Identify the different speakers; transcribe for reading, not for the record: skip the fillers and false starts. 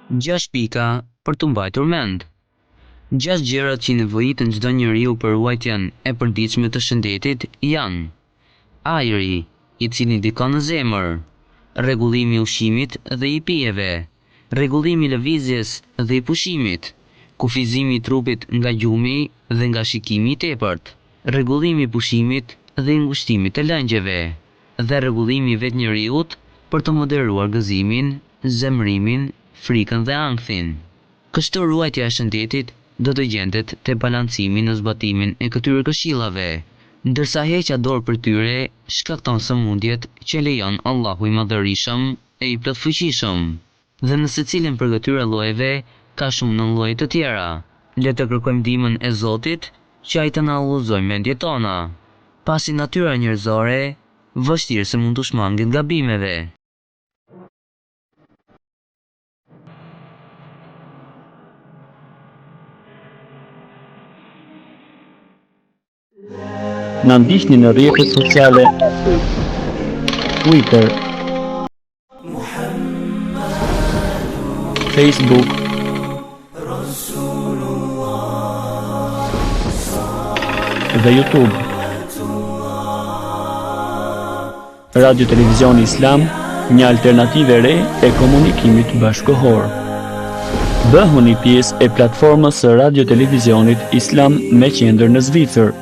Speaker 1: 6 pika për të mbajtur mend. 6 gjërat që nevojiten çdo njeriu për ruajtjen e përditshme të shëndetit janë: ajri, i cili ndikon në zemër, rregullimi i ushqimit dhe i pijeve, rregullimi i lëvizjes dhe i pushimit, kufizimi i trupit nga gjumi dhe nga shikimi i tepërt, rregullimi i pushimit dhe i ngushtimit të lëngjeve, dhe rregullimi i vetë njeriut për të moderuar gëzimin, zemrimin, frikën dhe ankthin. Kështu ruajtja e shëndetit do të gjendet te balancimi në zbatimin e këtyre këshillave, ndërsa heqja dorë për tyre shkakton sëmundjet që lejon Allahu i Madhërisëm e i plotfuqishëm. Dhe në secilin prej këtyre llojeve ka shumë nënlloje të tjera. Le të kërkojmë ndihmën e Zotit që ai të na udhëzojë mendjet tona, pasi natyra njerëzore vështirë se mund të shmanget gabimeve.
Speaker 2: Na ndiqni në rrjetet sociale Twitter, Facebook, dhe YouTube. Radio Televizioni Islam, një alternativë e re e komunikimit bashkëkohor. Bëhuni pjesë e platformës së Radio Televizionit Islam me qendër në Zvicër.